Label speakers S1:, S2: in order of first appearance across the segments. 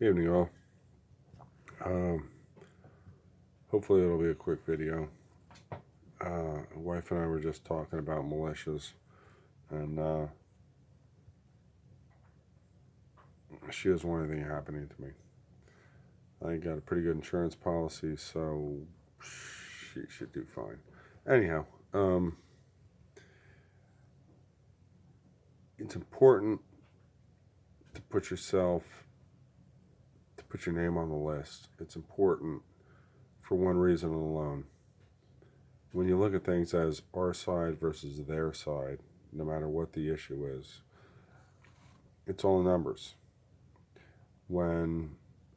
S1: Evening, all. Um, Hopefully, it'll be a quick video. Wife and I were just talking about militias, and she doesn't want anything happening to me. I got a pretty good insurance policy, so she should do fine. Anyhow, it's important to put your name on the list. It's important for one reason alone. When you look at things as our side versus their side, no matter what the issue is, it's all numbers. When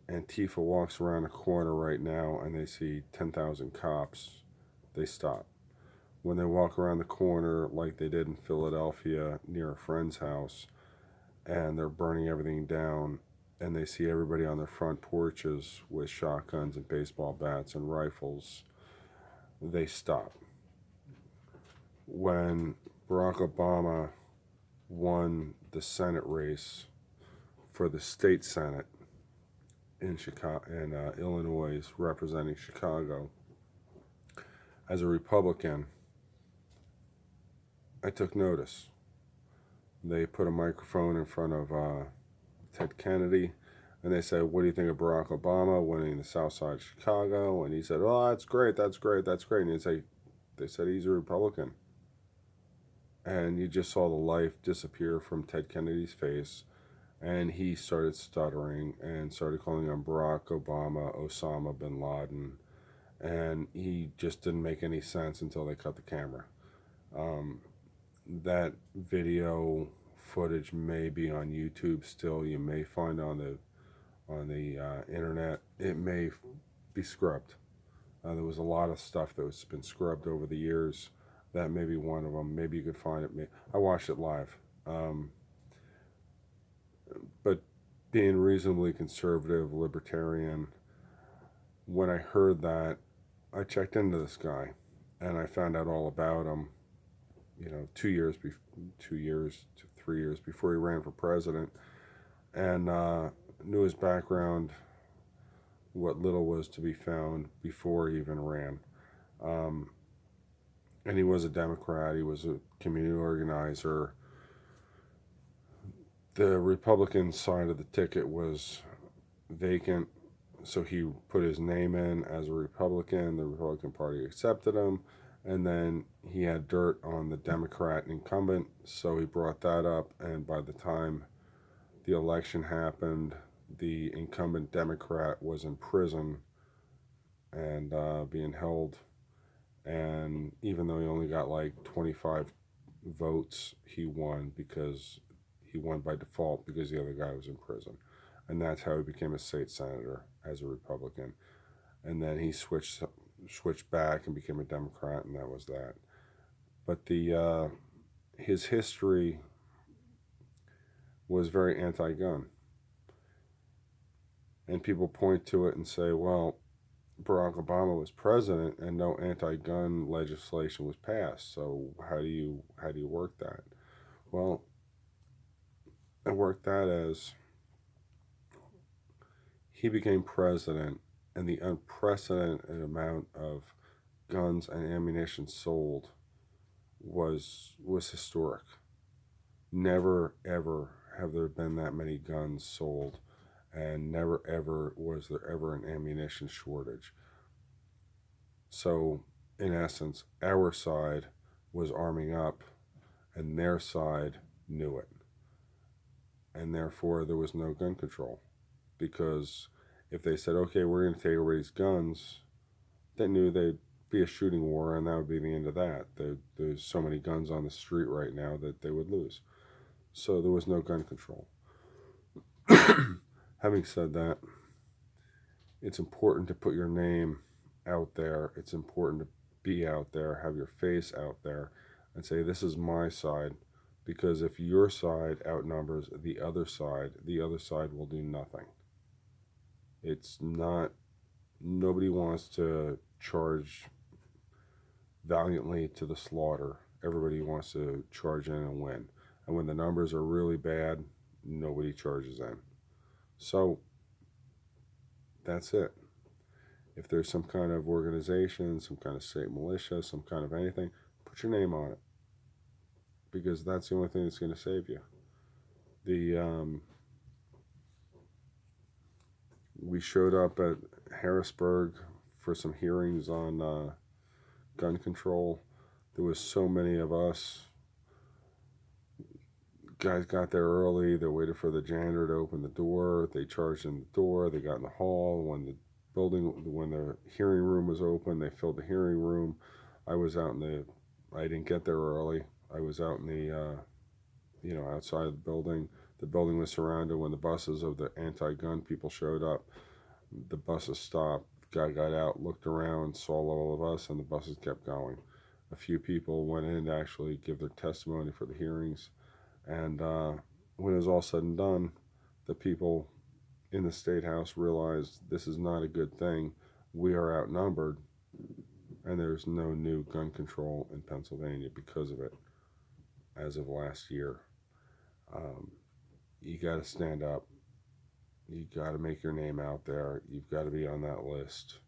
S1: Antifa walks around a corner right now and they see 10,000 cops, they stop. When they walk around the corner like they did in Philadelphia near a friend's house and they're burning everything down and they see everybody on their front porches with shotguns and baseball bats and rifles, they stop. When Barack Obama won the Senate race for the state Senate in Chicago and Illinois, representing Chicago, as a Republican, I took notice. They put a microphone in front of Ted Kennedy, and they said, "What do you think of Barack Obama winning the South Side of Chicago?" And he said, "Oh, that's great, that's great, that's great." And they said he's a Republican, and you just saw the life disappear from Ted Kennedy's face. And he started stuttering and started calling him Barack Obama, Osama bin Laden. And he just didn't make any sense until they cut the camera. That video footage may be on YouTube still. You may find on the internet. It may be scrubbed. There was a lot of stuff that was been scrubbed over the years. That may be one of them. Maybe you could find it. I watched it live. But being reasonably conservative, libertarian, when I heard that, I checked into this guy, and I found out all about him. 2 years, 2 years to 3 years before he ran for president, and knew his background, what little was to be found before he even ran. And he was a Democrat. He was a community organizer. The Republican side of the ticket was vacant, so he put his name in as a Republican. The Republican Party accepted him, and then he had dirt on the Democrat incumbent, so he brought that up, and by the time the election happened, the incumbent Democrat was in prison and being held, and even though he only got like 25 votes, he won because he won by default because the other guy was in prison. And that's how he became a state senator as a Republican. And then he switched back and became a Democrat, and that was that. But his history was very anti-gun. And people point to it and say, well, Barack Obama was president and no anti-gun legislation was passed. So how do you work that? Well, I worked that as he became president, and the unprecedented amount of guns and ammunition sold was historic. Never ever have there been that many guns sold, and never ever was there ever an ammunition shortage. So, in essence, our side was arming up, and their side knew it. And therefore, there was no gun control. Because if they said, okay, we're going to take everybody's guns, they knew they'd be a shooting war, and that would be the end of that. There's so many guns on the street right now that they would lose. So there was no gun control. Having said that, it's important to put your name out there. It's important to be out there, have your face out there, and say, this is my side. Because if your side outnumbers the other side will do nothing. It's not, nobody wants to charge valiantly to the slaughter. Everybody wants to charge in and win. And when the numbers are really bad, nobody charges in. So That's it. If there's some kind of organization, some kind of state militia, some kind of anything, put your name on it, because that's the only thing that's going to save you. We showed up at Harrisburg for some hearings on gun control. There was so many of us. Guys got there early. They waited for the janitor to open the door. They charged in the door. They got in the hall. When the hearing room was open, they filled the hearing room. I didn't get there early. I was out in the, outside of the building. The building was surrounded. When the buses of the anti-gun people showed up, the buses stopped. The guy got out, looked around, saw all of us, and the buses kept going. A few people went in to actually give their testimony for the hearings. And when it was all said and done, the people in the State House realized this is not a good thing. We are outnumbered, and there's no new gun control in Pennsylvania because of it as of last year. You got to stand up. You got to make your name out there. You've got to be on that list.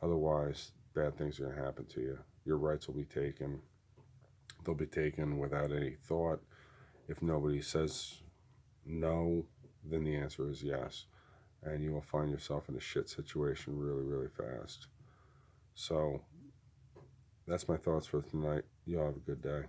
S1: Otherwise, bad things are going to happen to you. Your rights will be taken. They'll be taken without any thought. If nobody says no, then the answer is yes. And you will find yourself in a shit situation really, really fast. So that's my thoughts for tonight. You all have a good day.